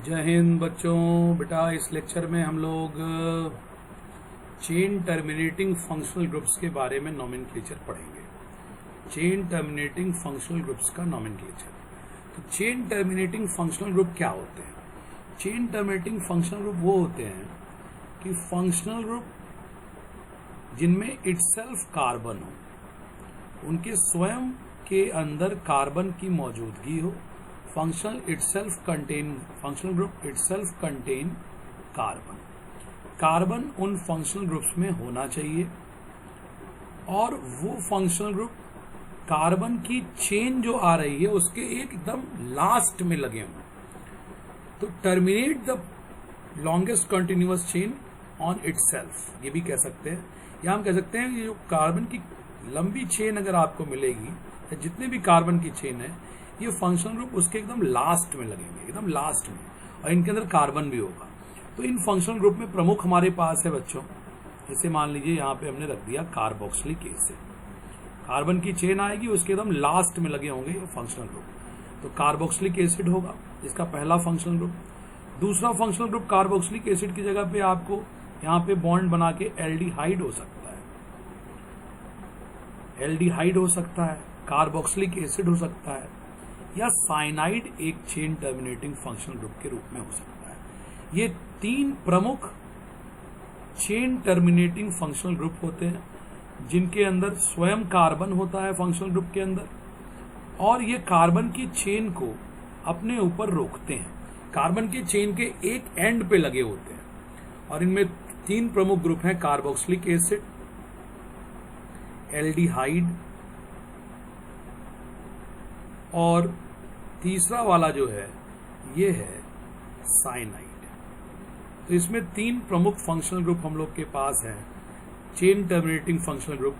जय हिंद बच्चों। बेटा इस लेक्चर में हम लोग चेन टर्मिनेटिंग फंक्शनल ग्रुप्स के बारे में नॉमेनक्लेचर पढ़ेंगे। चेन टर्मिनेटिंग फंक्शनल ग्रुप्स का नॉमेनक्लेचर। तो चेन टर्मिनेटिंग फंक्शनल ग्रुप क्या होते हैं? चेन टर्मिनेटिंग फंक्शनल ग्रुप वो होते हैं कि फंक्शनल ग्रुप जिनमें इटसेल्फ कार्बन हो, उनके स्वयं के अंदर कार्बन की मौजूदगी हो। Functional group itself contain carbon. Carbon उन फंक्शनल ग्रुप्स में होना चाहिए और वो फंक्शनल ग्रुप कार्बन की चेन जो आ रही है उसके एकदम लास्ट में लगे हों। तो terminate the longest continuous chain on itself, ये भी कह सकते हैं। या हम कह सकते हैं ये जो कार्बन की लंबी चेन अगर आपको मिलेगी या जितने भी कार्बन की चेन है, ये फंक्शनल ग्रुप उसके एकदम लास्ट में लगेंगे, एकदम लास्ट में, और इनके अंदर कार्बन भी होगा। तो इन फंक्शनल ग्रुप में प्रमुख हमारे पास है बच्चों, जैसे मान लीजिए यहाँ पे हमने रख दिया कार्बोक्सिलिक एसिड। कार्बन की चेन आएगी, उसके एकदम लास्ट में लगे होंगे ये फंक्शनल ग्रुप। तो कार्बोक्सिलिक एसिड होगा इसका पहला फंक्शनल ग्रुप। दूसरा फंक्शनल ग्रुप कार्बोक्सिलिक एसिड की जगह पे आपको यहाँ पे बॉन्ड बना के एल्डिहाइड हो सकता है, एल्डिहाइड हो सकता है, कार्बोक्सिलिक एसिड हो सकता है, या साइनाइड एक चेन टर्मिनेटिंग फंक्शनल ग्रुप के रूप में हो सकता है। ये तीन प्रमुख चेन टर्मिनेटिंग फंक्शनल ग्रुप होते हैं जिनके अंदर स्वयं कार्बन होता है फंक्शनल ग्रुप के अंदर, और ये कार्बन की चेन को अपने ऊपर रोकते हैं। कार्बन की चेन के एक एंड पे लगे होते हैं और इनमें तीन प्रमुख ग्रुप हैं, कार्बोक्सिलिक एसिड, एल्डिहाइड और तीसरा वाला जो है ये है साइनाइड। तो इसमें तीन प्रमुख फंक्शनल ग्रुप हम लोग के पास हैं चेन टर्मिनेटिंग फंक्शनल ग्रुप।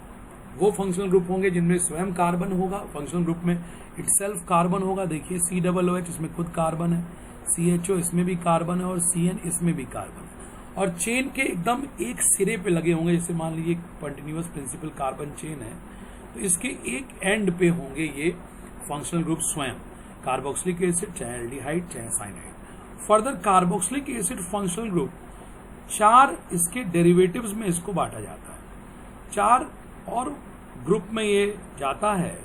वो फंक्शनल ग्रुप होंगे जिनमें स्वयं कार्बन होगा, फंक्शनल ग्रुप में इटसेल्फ कार्बन होगा। देखिए COOH इसमें खुद कार्बन है, CHO इसमें भी कार्बन है और CN इसमें भी कार्बन है, और चेन के एकदम एक सिरे पे लगे होंगे। जैसे मान लीजिए कंटिन्यूअस प्रिंसिपल कार्बन चेन है, तो इसके एक एंड पे होंगे ये फंक्शनल ग्रुप स्वयं, कार्बोक्सिलिक एसिड चाहे एल्डिहाइड चाहे cyanide. Further carboxylic acid functional group चार इसके डेरिवेटिव्स में इसको बांटा जाता है। चार और ग्रुप में ये जाता है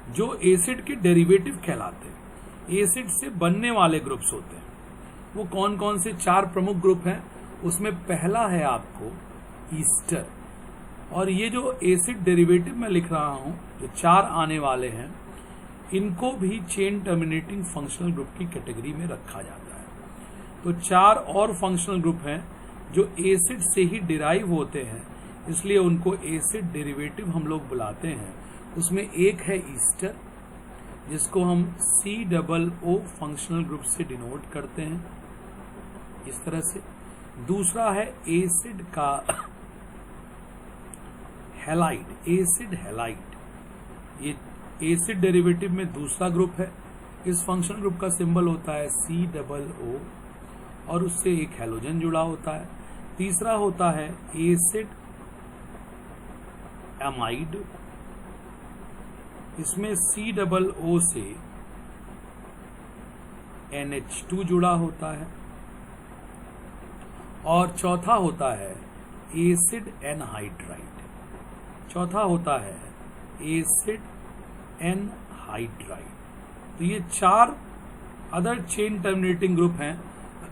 जो एसिड के डेरिवेटिव कहलाते हैं, एसिड से बनने वाले ग्रुप्स होते हैं। वो कौन कौन से चार प्रमुख ग्रुप हैं? उसमें पहला है आपको ईस्टर, और ये जो एसिड डेरिवेटिव मैं लिख रहा हूं जो चार आने वाले हैं, इनको भी चेन टर्मिनेटिंग फंक्शनल ग्रुप की कैटेगरी में रखा जाता है। तो चार और फंक्शनल ग्रुप हैं जो एसिड से ही डिराइव होते हैं, इसलिए उनको एसिड डेरिवेटिव हम लोग बुलाते हैं। उसमें एक है ईस्टर, जिसको हम COO फंक्शनल ग्रुप से डिनोट करते हैं इस तरह से। दूसरा है एसिड का हैलाइड, एसिड हैलाइड। ये एसिड डेरिवेटिव में दूसरा ग्रुप है। इस फंक्शनल ग्रुप का सिंबल होता है COO और उससे एक हैलोजन जुड़ा होता है। तीसरा होता है एसिड एमाइड, इसमें COO से NH2 जुड़ा होता है। और चौथा होता है एसिड एनहाइड्राइड, चौथा होता है एसिड एनहाइड्राइड। तो ये चार अदर चेन टर्मिनेटिंग ग्रुप हैं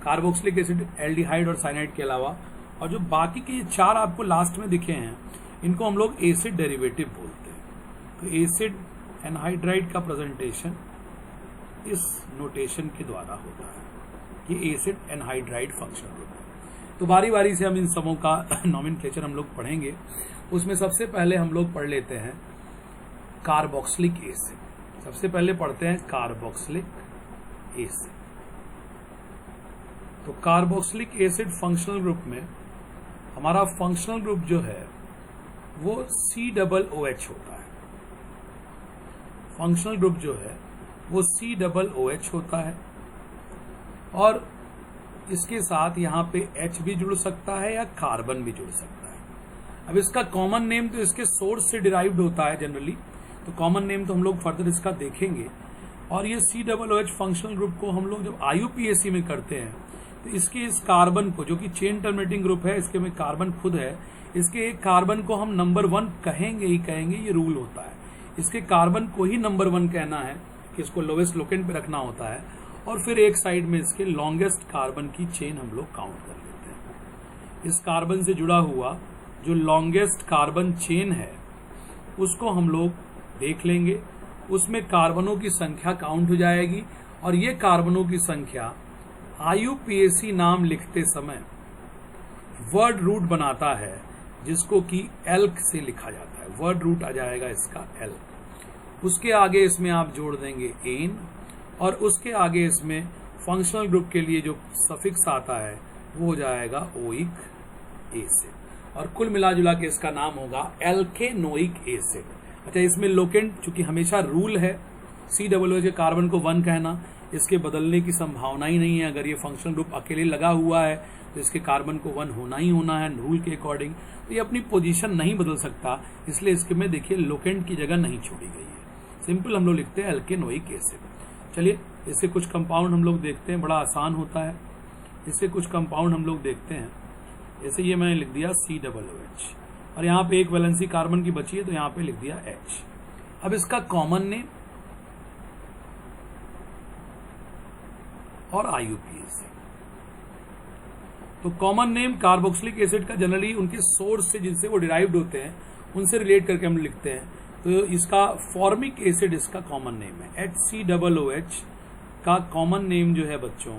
कार्बोक्सिलिक एसिड, एल्डिहाइड और साइनाइड के अलावा। और जो बाकी के ये चार आपको लास्ट में दिखे हैं, इनको हम लोग एसिड डेरिवेटिव बोलते हैं। तो एसिड एनहाइड्राइड का प्रेजेंटेशन इस नोटेशन के द्वारा होता है कि एसिड एनहाइड्राइड फंक्शनल ग्रुप है। तो बारी बारी से हम इन सबों का नॉमेनक्लेचर हम लोग पढ़ेंगे। उसमें सबसे पहले हम लोग पढ़ लेते हैं कार्बोक्सिलिक एसिड। सबसे पहले पढ़ते हैं कार्बोक्सिलिक एसिड। तो कार्बोक्सिलिक एसिड फंक्शनल ग्रुप में हमारा फंक्शनल ग्रुप जो है वो COOH होता है। फंक्शनल ग्रुप जो है वो COOH होता है, और इसके साथ यहाँ पे H भी जुड़ सकता है या कार्बन भी जुड़ सकता है। अब इसका कॉमन नेम तो इसके सोर्स से डिराइव्ड होता है जनरली, तो कॉमन नेम तो हम लोग फर्दर इसका देखेंगे। और ये COOH फंक्शनल ग्रुप को हम लोग जब IUPAC में करते हैं तो इसके इस कार्बन को, जो कि चेन टर्मिनेटिंग ग्रुप है, इसके में कार्बन खुद है, इसके एक कार्बन को हम नंबर 1 कहेंगे ही कहेंगे, ये रूल होता है। इसके कार्बन को ही नंबर 1 कहना है कि इसको लोवेस्ट लोकेंट पे रखना होता है, और फिर एक साइड में इसके लॉन्गेस्ट कार्बन की चेन हम लोग काउंट कर लेते हैं। इस कार्बन से जुड़ा हुआ जो लॉन्गेस्ट कार्बन चेन है उसको हम लोग देख लेंगे, उसमें कार्बनों की संख्या काउंट हो जाएगी, और ये कार्बनों की संख्या IUPAC नाम लिखते समय वर्ड रूट बनाता है, जिसको कि एल्क से लिखा जाता है। वर्ड रूट आ जाएगा इसका एल्क। उसके आगे इसमें आप जोड़ देंगे एन, और उसके आगे इसमें फंक्शनल ग्रुप के लिए जो सफिक्स आता है वो हो जाएगा ओइक एसिड, और कुल मिला जुला के इसका नाम होगा एल्केनोइक एसिड। अच्छा, इसमें लोकेंट चूंकि हमेशा रूल है COOH के कार्बन को 1 कहना, इसके बदलने की संभावना ही नहीं है। अगर ये फंक्शनल ग्रुप अकेले लगा हुआ है तो इसके कार्बन को 1 होना ही होना है रूल के अकॉर्डिंग, तो ये अपनी पोजीशन नहीं बदल सकता, इसलिए इसके में देखिए लोकेंट की जगह नहीं छोड़ी गई है। सिंपल हम लोग लिखते हैं एल्केनोइक एसिड। चलिए इससे कुछ कंपाउंड हम लोग देखते हैं, बड़ा आसान होता है। इससे कुछ कंपाउंड हम लोग देखते हैं। जैसे ये मैंने लिख दिया COOH, और यहाँ पे एक वैलेंसी कार्बन की बची है तो यहाँ पे लिख दिया H। अब इसका कॉमन नेम और IUPAC। तो कॉमन नेम कार्बोक्सिलिक एसिड का जनरली उनके सोर्स से जिनसे वो डिराइव्ड होते हैं उनसे रिलेट करके हम लिखते हैं। तो इसका फॉर्मिक एसिड इसका कॉमन नेम है। HCOOH का कॉमन नेम जो है बच्चों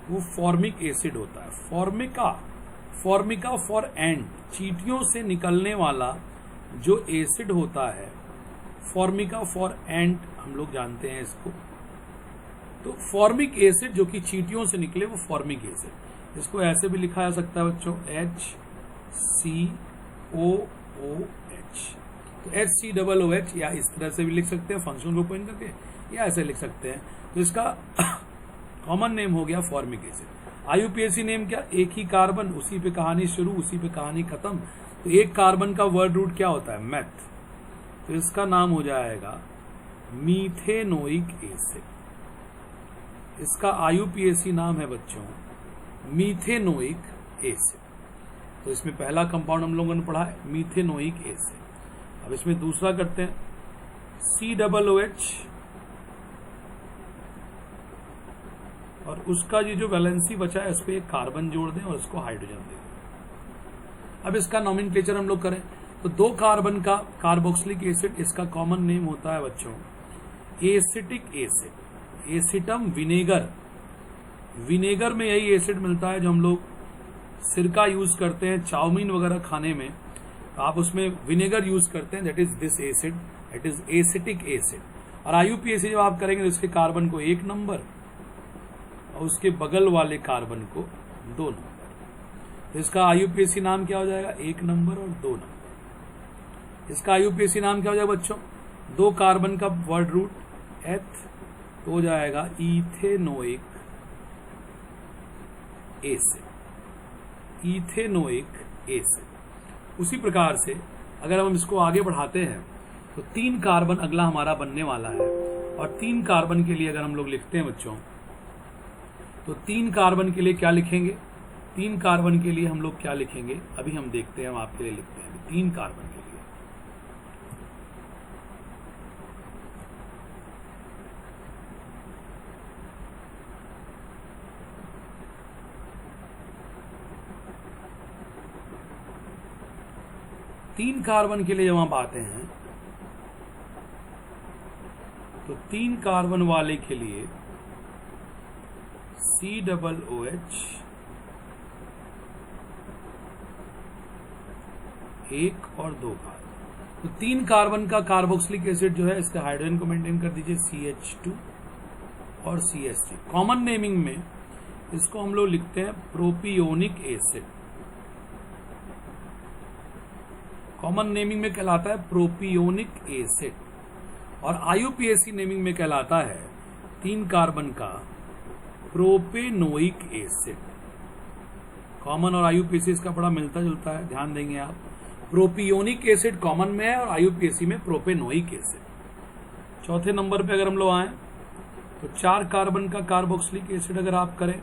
वो फॉर्मिक एसिड होता है। फॉर्मिका फॉर एंट, चींटियों से निकलने वाला जो एसिड होता है, फॉर्मिका फॉर एंट हम लोग जानते हैं इसको। तो फॉर्मिक एसिड जो कि चींटियों से निकले वो फॉर्मिक एसिड, इसको ऐसे भी लिखा जा सकता है बच्चों HCOOH। तो HCOOH या इस तरह से भी लिख सकते हैं फंक्शनल ग्रुप पॉइंट करके, या ऐसे लिख सकते हैं। तो इसका कॉमन नेम हो गया फॉर्मिक एसिड। IUPAC नेम क्या, एक ही कार्बन, उसी पे कहानी शुरू, उसी पे कहानी खत्म। तो एक कार्बन का वर्ड रूट क्या होता है, मेथ, तो इसका नाम हो जाएगा मीथेनोइक एसिड। इसका IUPAC नाम है बच्चों मीथेनोइक एसिड। तो इसमें पहला कंपाउंड हम लोगों ने पढ़ा है मीथेनोइक एसिड। अब इसमें दूसरा करते हैं COOH, और उसका ये जो वैलेंसी बचा है उस पर एक कार्बन जोड़ दें और उसको हाइड्रोजन दे दें। अब इसका नॉमेनक्लेचर हम लोग करें तो 2 कार्बन का कार्बोक्सिलिक एसिड, इसका कॉमन नेम होता है बच्चों एसिटिक एसिड। एसिटम विनेगर, विनेगर में यही एसिड मिलता है जो हम लोग सिरका यूज करते हैं चाउमीन वगैरह खाने में, तो आप उसमें विनेगर यूज करते हैं, that is this acid, that is acetic acid. और IUPAC जब आप करेंगे तो इसके कार्बन को 1 नंबर और उसके बगल वाले कार्बन को 2 नंबर। तो इसका IUPAC नाम क्या हो जाएगा, 1 नंबर और 2 नंबर। इसका IUPAC नाम क्या हो जाएगा बच्चों, 2 कार्बन का वर्ड रूट एथ, तो हो जाएगा इथेनोइक एसिड। Ethanoic acid. उसी प्रकार से अगर हम इसको आगे बढ़ाते हैं तो 3 कार्बन अगला हमारा बनने वाला है, और 3 कार्बन के लिए अगर हम लोग लिखते हैं बच्चों तो 3 कार्बन के लिए क्या लिखेंगे, 3 कार्बन के लिए हम लोग क्या लिखेंगे अभी हम देखते हैं, हम आपके लिए लिखते हैं 3 कार्बन के लिए। तीन कार्बन के लिए जब आप आते हैं तो 3 कार्बन वाले के लिए COOH, 1 और 2 कार्बन। तो 3 कार्बन का कार्बोक्सिलिक एसिड जो है इसका हाइड्रोजन को मेंटेन कर दीजिए CH2 और CH3। कॉमन नेमिंग में इसको हम लोग लिखते हैं प्रोपियोनिक एसिड। कॉमन नेमिंग में कहलाता है प्रोपियोनिक एसिड, और IUPAC नेमिंग में कहलाता है 3 कार्बन का प्रोपेनोइक एसिड। कॉमन और IUPAC इसका बड़ा मिलता जुलता है, ध्यान देंगे आप। प्रोपियोनिक एसिड कॉमन में है और IUPAC में प्रोपेनोइक एसिड। चौथे नंबर पे अगर हम लोग आए तो 4 कार्बन का कार्बोक्सिलिक एसिड अगर आप करें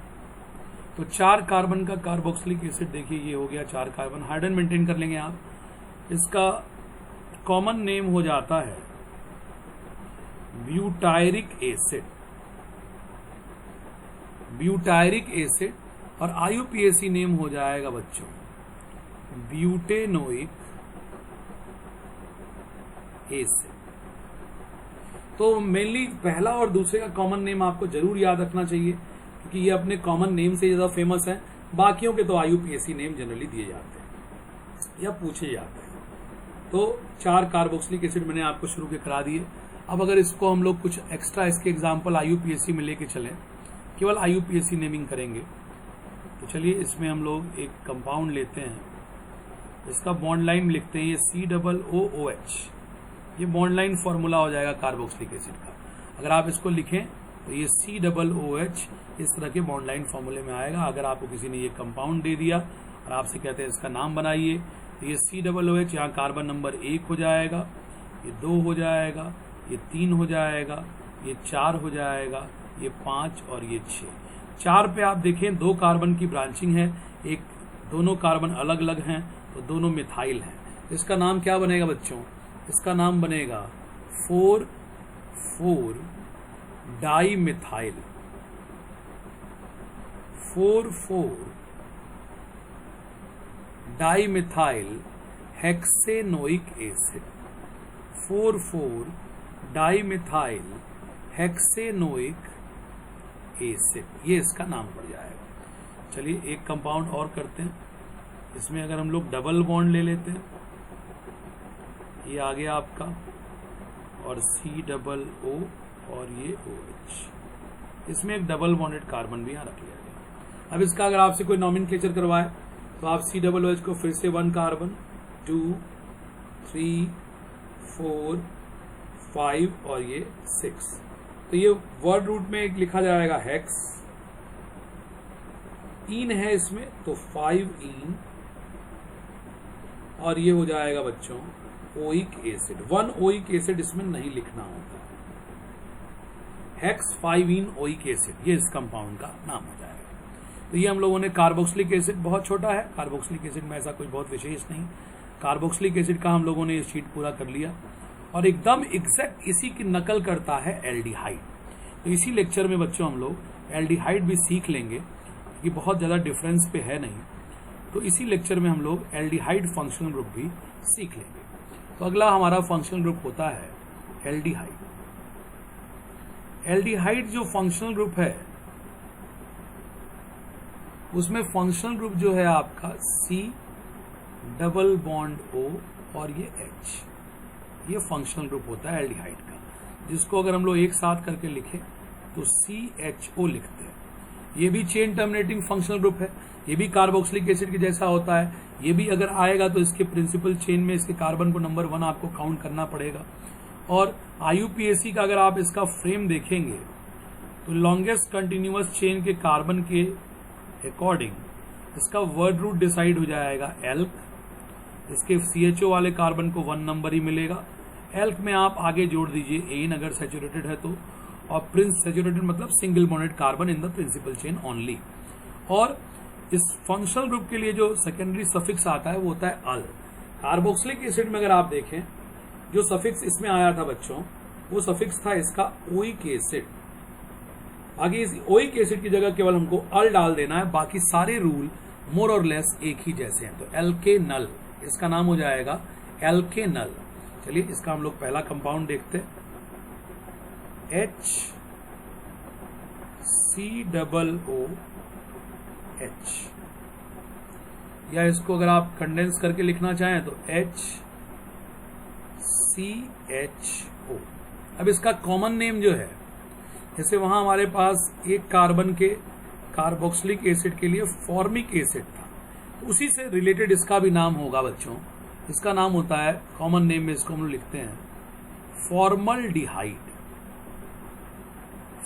तो 4 कार्बन का कार्बोक्सिलिक एसिड, देखिए ये हो गया 4 कार्बन, हाइड्रोजन मेंटेन कर लेंगे आप। इसका कॉमन नेम हो जाता है ब्यूटायरिक एसिड, ब्यूटायरिक एसिड, और आईयूपीएसी नेम हो जाएगा बच्चों ब्यूटेनोइक एसिड। तो मेनली पहला और दूसरे का कॉमन नेम आपको जरूर याद रखना चाहिए, क्योंकि ये अपने कॉमन नेम से ज्यादा फेमस है। बाकियों के तो आईयूपीएसी नेम जनरली दिए जाते हैं या पूछे जाते हैं। तो 4 कार्बोक्सिलिक एसिड मैंने आपको शुरू के करा दिए। अब अगर इसको हम लोग कुछ एक्स्ट्रा इसके एग्जाम्पल आईयूपीएसी में लेके चलें, केवल आईयूपीएसी नेमिंग करेंगे, तो चलिए इसमें हम लोग एक कंपाउंड लेते हैं, इसका बॉन्ड लाइन लिखते हैं, ये COOH, ये बॉन्ड लाइन फॉर्मूला हो जाएगा कार्बोक्सिलिक एसिड का। अगर आप इसको लिखें तो ये COOH इस तरह के बॉन्ड लाइन फॉर्मूले में आएगा। अगर आपको किसी ने ये कंपाउंड दे दिया और आपसे कहते हैं इसका नाम बनाइए, तो ये COOH यहाँ कार्बन नंबर 1 हो जाएगा, ये 2 हो जाएगा, ये 3 हो जाएगा, ये 4 हो जाएगा, ये 5 और ये 6। 4 पे आप देखें 2 कार्बन की ब्रांचिंग है, एक दोनों कार्बन अलग अलग हैं, तो दोनों मिथाइल हैं। इसका नाम क्या बनेगा बच्चों? इसका नाम बनेगा 4,4 dimethyl, 4,4 dimethyl hexanoic acid, 4,4 dimethyl hexanoic acid, ये इसका नाम पड़ जाएगा। चलिए एक कंपाउंड और करते हैं। इसमें अगर हम लोग डबल बॉन्ड ले लेते हैं, ये आ गया आपका, और COO और ये OH, इसमें एक डबल बॉन्डेड कार्बन भी यहाँ रख लिया गया। अब इसका अगर आपसे कोई नॉमेनक्लेचर करवाए तो आप COOH को फिर से 1 कार्बन, 2, 3, 4, 5 और ये 6, तो ये वर्ड रूट में एक लिखा जाएगा हेक्स, इन है इसमें तो 5 इन, और ये हो जाएगा बच्चों ओइक एसिड। 1 ओइक एसिड इसमें नहीं लिखना होता, हेक्स 5 इन ओइक एसिड, ये इस कंपाउंड का नाम हो जाएगा। तो ये हम लोगों ने कार्बोक्सिलिक एसिड, बहुत छोटा है कार्बोक्सिलिक एसिड में, ऐसा कोई बहुत विशेष नहीं। कार्बोक्सिलिक एसिड का हम लोगों ने ये शीट पूरा कर लिया, और एकदम एग्जैक्ट इसी की नकल करता है एल्डिहाइड। तो इसी लेक्चर में बच्चों हम लोग एल्डिहाइड भी सीख लेंगे, कि बहुत ज्यादा डिफरेंस पे है नहीं, तो इसी लेक्चर में हम लोग एल्डिहाइड फंक्शनल ग्रुप भी सीख लेंगे। तो अगला हमारा फंक्शनल ग्रुप होता है एल्डिहाइड। एल्डिहाइड जो फंक्शनल ग्रुप है, उसमें फंक्शनल ग्रुप जो है आपका C डबल बॉन्ड O और ये H, ये फंक्शनल ग्रुप होता है एल्डिहाइड का, जिसको अगर हम लोग एक साथ करके लिखें तो CHO लिखते हैं। ये भी चेन टर्मिनेटिंग फंक्शनल ग्रुप है, ये भी कार्बोक्सिलिक एसिड के जैसा होता है। ये भी अगर आएगा तो इसके प्रिंसिपल चेन में इसके कार्बन को नंबर 1 आपको काउंट करना पड़ेगा। और आईयूपीएसी का अगर आप इसका फ्रेम देखेंगे तो लॉन्गेस्ट कंटिन्यूअस चेन के कार्बन के अकॉर्डिंग इसका वर्ड रूट डिसाइड हो जाएगा एल्क। इसके CHO वाले कार्बन को 1 नंबर ही मिलेगा। एल्क में आप आगे जोड़ दीजिए एन अगर सैचुरेटेड है तो, और प्रिंस सैचुरेटेड मतलब single bonded carbon in the principal chain only. और इस फंक्शनल ग्रुप के लिए जो सेकेंडरी सफिक्स आता है वो होता है अल। कार्बोक्सिलिक एसिड में अगर आप देखें जो सफिक्स इसमें आया था बच्चों, वो सफिक्स था इसका ओइक एसिड। आगे इस ओइक एसिड की जगह केवल हमको अल डाल देना है, बाकी सारे रूल मोर और लेस एक ही जैसे हैं। तो एल्केनल, इसका नाम हो जाएगा एल्केनल। चलिए इसका हम लोग पहला कंपाउंड देखते हैं, HCOOH, या इसको अगर आप कंडेंस करके लिखना चाहें तो HCHO। अब इसका कॉमन नेम जो है, जैसे वहां हमारे पास एक कार्बन के कार्बोक्सिलिक एसिड के लिए फॉर्मिक एसिड था, उसी से रिलेटेड इसका भी नाम होगा बच्चों। इसका नाम होता है, कॉमन नेम में इसको हम लोग लिखते हैं फॉर्मलडिहाइड।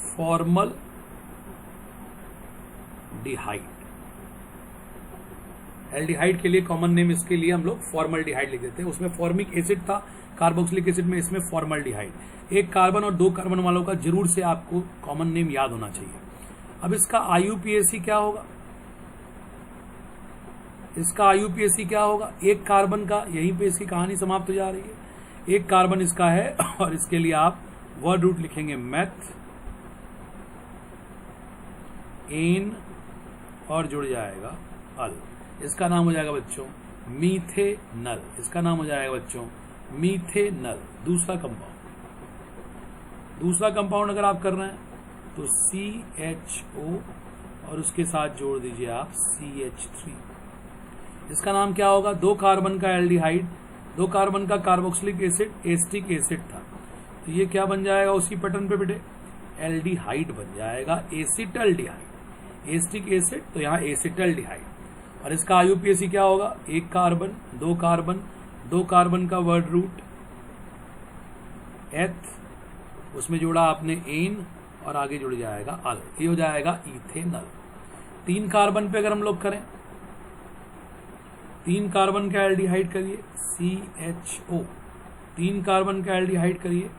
फॉर्मलडिहाइड एल्डिहाइड के लिए कॉमन नेम इसके लिए हम लोग फॉर्मल्डिहाइड लिख देते हैं। उसमें फॉर्मिक एसिड था कार्बोक्सिलिक एसिड में, इसमें फॉर्मल्डिहाइड। एक कार्बन और 2 कार्बन वालों का जरूर से आपको कॉमन नेम याद होना चाहिए। अब इसका आईयूपीएसी क्या होगा? इसका आईयूपीएसी क्या होगा? एक कार्बन का, यहीं पे इसकी कहानी समाप्त हो जा रही है। एक कार्बन इसका है और इसके लिए आप वर्ड रूट लिखेंगे मेथ, एन और जुड़ जाएगा अल। इसका नाम हो जाएगा बच्चों मीथेनल। इसका नाम हो जाएगा बच्चों मीथेनल। दूसरा कंपाउंड अगर आप कर रहे हैं तो CHO और उसके साथ जोड़ दीजिए आप CH3। इसका नाम क्या होगा? 2 कार्बन का एल्डिहाइड, 2 कार्बन का कार्बोक्सिलिक एसिड एस्टिक एसिड था, तो ये क्या बन जाएगा उसी पैटर्न पे बेटे? एल्डिहाइड बन जाएगा, एसिटल्डिहाइड। एस्टिक एसिड तो यहाँ एसिटल्डिहाइड। और इसका आईयूपीएसी क्या होगा? 1 कार्बन, 2 कार्बन, 2 कार्बन का वर्ड रूट एथ, उसमें जोड़ा आपने एन और आगे जुड़ जाएगा अल। ये हो जाएगा इथेनल। 3 कार्बन पे अगर हम लोग करें, 3 कार्बन का एल्डिहाइड करिए CHO, 3 कार्बन का एल्डिहाइड करिए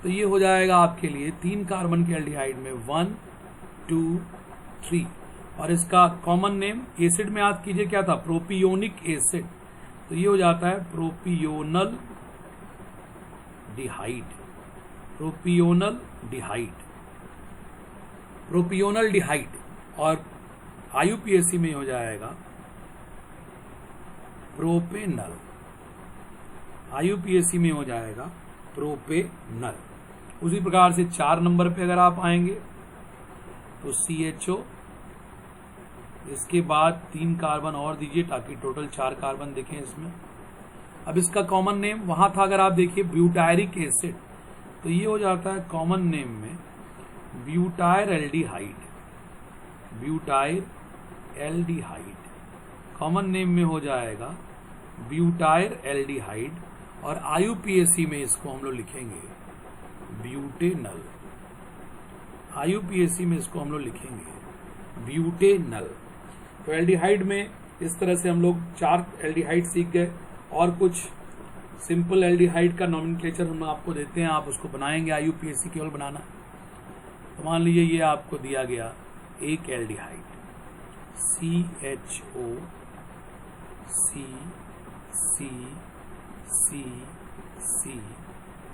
तो ये हो जाएगा आपके लिए 3 कार्बन के एल्डिहाइड में 1 2 3। और इसका कॉमन नेम एसिड में याद कीजिए क्या था? प्रोपियोनिक एसिड, तो ये हो जाता है प्रोपियोनल डिहाइड। प्रोपियोनल डिहाइड, प्रोपियोनल डिहाइड। और आईयूपीएसी में हो जाएगा प्रोपेनल। आईयूपीएसी में हो जाएगा प्रोपेनल। उसी प्रकार से 4 नंबर पे अगर आप आएंगे तो CHO, इसके बाद 3 कार्बन और दीजिए ताकि टोटल 4 कार्बन दिखें इसमें। अब इसका कॉमन नेम वहां था, अगर आप देखिए ब्यूटायरिक एसिड, तो ये हो जाता है कॉमन नेम में ब्यूटायर एल्डिहाइड। ब्यूटायर एल्डिहाइड कॉमन नेम में हो जाएगा ब्यूटायर एल्डिहाइड। और आईयूपीएसी में इसको हम लोग लिखेंगे ब्यूटेनल। आईयूपीएसी में इसको हम लोग लिखेंगे ब्यूटेनल। तो एल्डिहाइड में इस तरह से हम लोग 4 एल्डिहाइड सीख गए। और कुछ सिंपल एल्डिहाइड का नॉमेनक्लेचर हम आपको देते हैं, आप उसको बनाएंगे। आईयूपीएसी केवल बनाना। तो मान लीजिए ये आपको दिया गया एक aldehyde CHO C C C C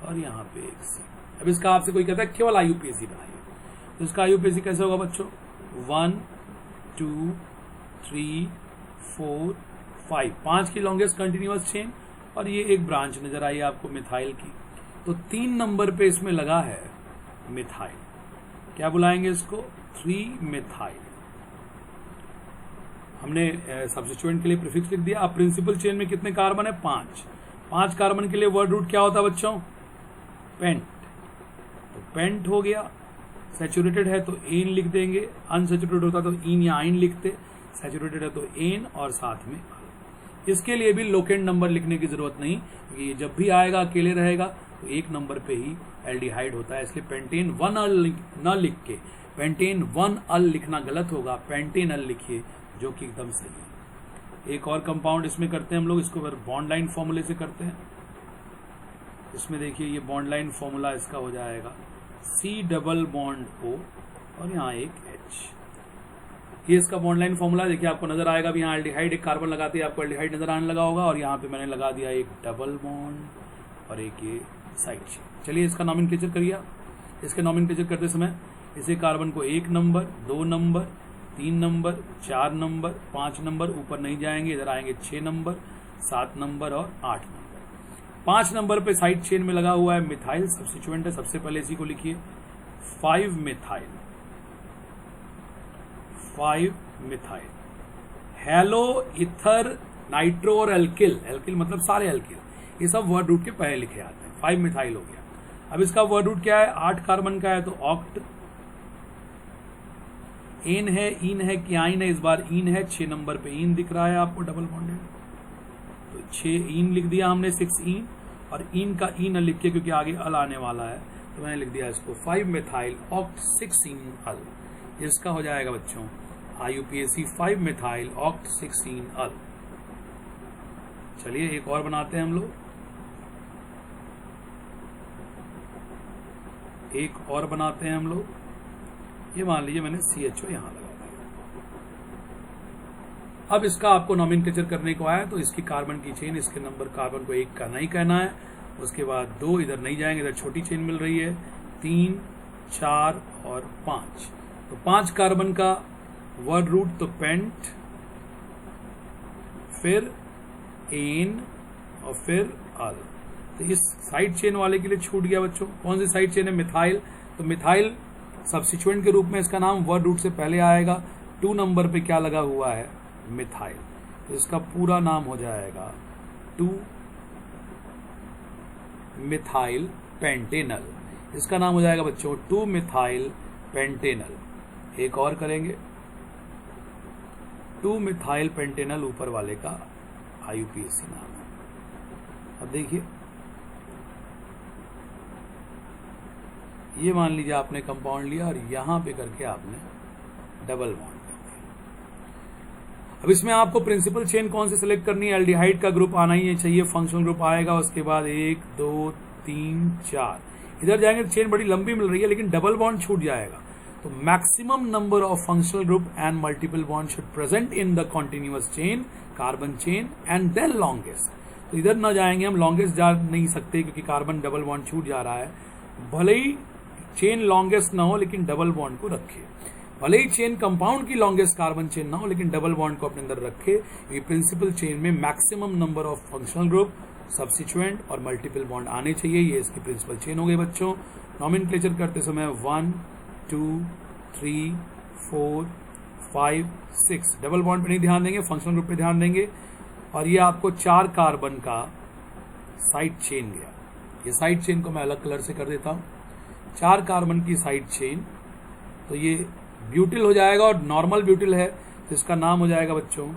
और यहाँ पे एक C। अब इसका आपसे कोई कहता है केवल आईयूपीएसी बनाइए, तो इसका आईयूपीएसी कैसे होगा बच्चों? 1 2 3 4 5, 5 की लॉन्गेस्ट कंटिन्यूअस चेन और ये एक ब्रांच नजर आई आपको मिथाइल की। तो 3 नंबर पे इसमें लगा है मिथाइल। क्या बुलाएंगे इसको? 3 मिथाइल। हमने सब्स्टिट्यूएंट के लिए प्रीफिक्स लिख दिया। अब प्रिंसिपल चेन में कितने कार्बन है? 5 कार्बन के लिए वर्ड रूट क्या होता है बच्चों? पेंट। तो पेंट हो गया। सैचुरेटेड है तो एन लिख देंगे, अनसैचुरेटेड होता तो इन या आइन लिखते, सैचुरेटेड है तो एन और साथ में अल। इसके लिए भी लोकेंट नंबर लिखने की जरूरत नहीं, क्योंकि जब भी आएगा अकेले रहेगा तो 1 नंबर पे ही एल्डिहाइड होता है। इसलिए पेंटेन 1 अल न लिख के पेंटेन 1 अल लिखना गलत होगा, पेंटेन अल लिखिए, जो कि एकदम सही है। एक और कंपाउंड इसमें करते हैं हम लोग, इसको बॉन्ड लाइन फॉर्मूले से करते हैं। इसमें देखिए ये बॉन्ड लाइन फॉर्मूला इसका हो जाएगा C डबल बॉन्ड O और यहाँ एक H। ये इसका बॉन्ड लाइन फॉर्मूला देखिए आपको नजर आएगा। अब यहाँ एल्डिहाइड एक कार्बन लगाते हैं आपको एल्डिहाइड नजर आने लगा होगा, और यहाँ पे मैंने लगा दिया एक डबल बॉन्ड और एक ये साइड चेन। चलिए इसका नॉमेनक्लेचर करिए। इसके नॉमेनक्लेचर करते समय इसे कार्बन को 1 number 2 number 3 number 4 number 5 number, ऊपर नहीं जाएंगे, इधर आएंगे 6 नंबर 7 नंबर और 8 नंबर। 5 नंबर पे साइड चेन में लगा हुआ है मिथाइल, सब्स्टिट्यूएंट है। सबसे पहले इसी को लिखिए 5 methyl. 5 methyl hello ether nitro और एल्किल। एल्किल मतलब सारे एल्किल, ये सब वर्ड रूट के पहले लिखे आते हैं। 5 मिथाइल हो गया। अब इसका वर्ड रूट क्या है? 8 कार्बन का है तो ऑक्ट। एन है, इन है कि आइन है? इस बार इन है। 6 नंबर पे इन दिख रहा है आपको डबल बॉन्डेड, तो 6 इन लिख दिया हमने, 6 इन। और इन का इन लिख के, क्योंकि आगे अल आने वाला है तो मैंने लिख दिया इसको 5 मिथाइल ऑक्ट 6 इन अल। इसका हो जाएगा बच्चों आईयूपीएसी 5 मिथाइल ऑक्ट 6 इन अल। चलिए एक और बनाते हैं हम लोग, एक और बनाते हैं हम लोग। ये मान लीजिए मैंने CHO यहां लगा दिया। अब इसका आपको नॉमेनक्लेचर करने को आया तो इसकी कार्बन की चेन, इसके नंबर कार्बन को 1 का नहीं कहना है, उसके बाद 2 इधर नहीं जाएंगे, इधर छोटी चेन मिल रही है, 3 4 और 5। तो 5 कार्बन का वर्ड रूट तो पेंट, फिर एन और फिर अल। तो इस साइड चेन वाले के लिए छूट गया बच्चों। कौन सी साइड चेन है? मिथाइल। तो मिथाइल सब्स्टिट्यूएंट के रूप में इसका नाम वर्ड रूट से पहले आएगा। 2 नंबर पे क्या लगा हुआ है? मिथाइल। तो इसका पूरा नाम हो जाएगा 2 मिथाइल पेंटेनल। इसका नाम हो जाएगा बच्चों 2 मिथाइल पेंटेनल। एक और करेंगे, 2 मिथाइल पेंटेनल ऊपर वाले का IUPAC नाम है। अब देखिए, ये मान लीजिए आपने कंपाउंड लिया और यहां पे करके आपने डबल बॉन्ड कर दिया। अब इसमें आपको प्रिंसिपल चेन कौन सी सिलेक्ट करनी है? एल्डिहाइड का ग्रुप आना ही चाहिए, फंक्शनल ग्रुप आएगा, उसके बाद 1 2 3 4 इधर जाएंगे तो चेन बड़ी लंबी मिल रही है लेकिन डबल बॉन्ड छूट जाएगा। तो maximum number of functional group and multiple bond should present in the continuous chain, carbon chain and then longest. तो इधर ना जाएंगे हम, लॉन्गेस्ट जा नहीं सकते क्योंकि कार्बन डबल बॉन्ड छूट जा रहा है। भले ही चेन लॉन्गेस्ट ना हो लेकिन डबल बॉन्ड को रखे, भले ही चेन कंपाउंड की लॉन्गेस्ट कार्बन चेन ना हो लेकिन डबल बॉन्ड को अपने अंदर रखे। ये प्रिंसिपल चेन में maximum number of functional group, substituent और मल्टीपल बॉन्ड आने चाहिए। ये इसकी प्रिंसिपल चेन हो गई बच्चों। नॉमेनक्लेचर करते समय 1 2 3 4 5 6 डबल बॉन्ड पे नहीं ध्यान देंगे, फंक्शनल ग्रुप पे ध्यान देंगे। और ये आपको 4 कार्बन का साइड चेन गया। ये साइड चेन को मैं अलग कलर से कर देता हूं। 4 कार्बन की साइड चेन, तो ये ब्यूटिल हो जाएगा और नॉर्मल ब्यूटिल है तो इसका नाम हो जाएगा बच्चों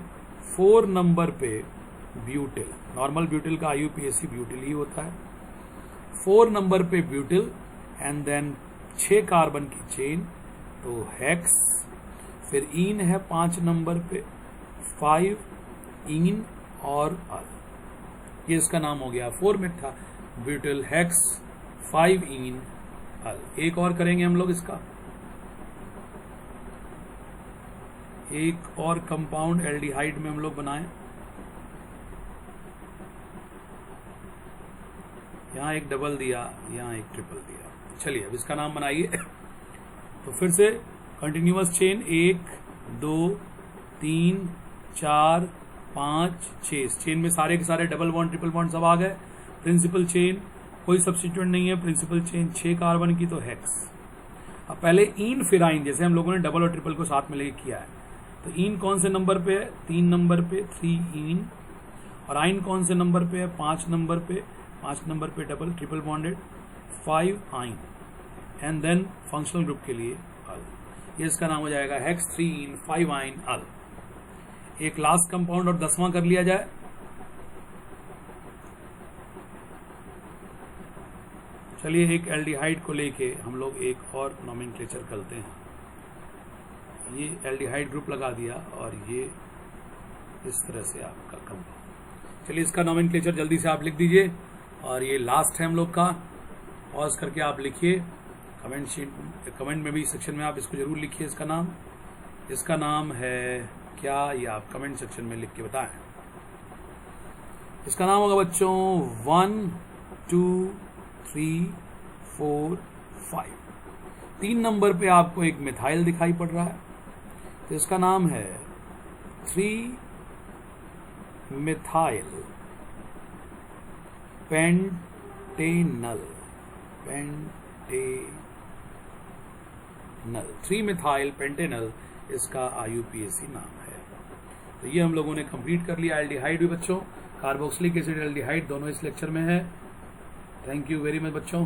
4 नंबर पे ब्यूटिल। नॉर्मल ब्यूटिल का IUPAC ब्यूटिल ही होता है। 4 नंबर पे ब्यूटिल एंड देन 6 कार्बन की चेन तो हेक्स, फिर इन है 5 नंबर पे, 5 इन और अल। ये इसका नाम हो गया 4 मेथा ब्यूटिल हेक्स 5 इन अल। एक और करेंगे हम लोग इसका, एक और कंपाउंड एल्डिहाइड में हम लोग बनाएं। यहां एक डबल दिया, यहां एक ट्रिपल दिया। चलिए अब इसका नाम बनाइए। तो फिर से कंटिन्यूअस चेन 1 2 3 4 5 6 चेन में सारे के सारे डबल बॉन्ड ट्रिपल बॉन्ड सब आ गए। प्रिंसिपल चेन कोई सब्स्टिट्यूएंट नहीं है, प्रिंसिपल चेन 6 कार्बन की तो हेक्स। अब पहले इन फिर आइन, जैसे हम लोगों ने डबल और ट्रिपल को साथ में लेके किया है। तो इन कौन से नंबर पे है? 3 नंबर पे 3 इन। और आइन कौन से नंबर पे है? 5 नंबर पे, 5 नंबर पे डबल ट्रिपल बॉन्डेड 5 आइन एंड देन फंक्शनल ग्रुप के लिए अल। ये इसका नाम हो जाएगा हेक्स 3 इन 5 आइन अल। एक लास्ट कंपाउंड और 10वां कर लिया जाए। चलिए एक एल्डिहाइड को लेके हम लोग एक और नॉमेनक्लेचर करते हैं। ये एल्डिहाइड ग्रुप लगा दिया और ये इस तरह से आपका कंपाउंड। चलिए इसका नॉमेनक्लेचर जल्दी से आप लिख दीजिए और ये लास्ट है हम लोग का। पॉज करके आप लिखिए, कमेंट में भी सेक्शन में आप इसको जरूर लिखिए। इसका नाम है क्या, ये आप कमेंट सेक्शन में लिख के बताएं। इसका नाम होगा बच्चों 1 2 3 4 5। 3 नंबर पे आपको एक मिथाइल दिखाई पड़ रहा है तो इसका नाम है 3 मिथाइल पेंटेनल। 3 मिथाइल पेंटेनल इसका IUPAC नाम है। तो ये हम लोगों ने कंप्लीट कर लिया। एल्डिहाइड भी बच्चों, कार्बोक्सिलिक एसिड एल्डिहाइड दोनों इस लेक्चर में है। थैंक यू वेरी मच बच्चों।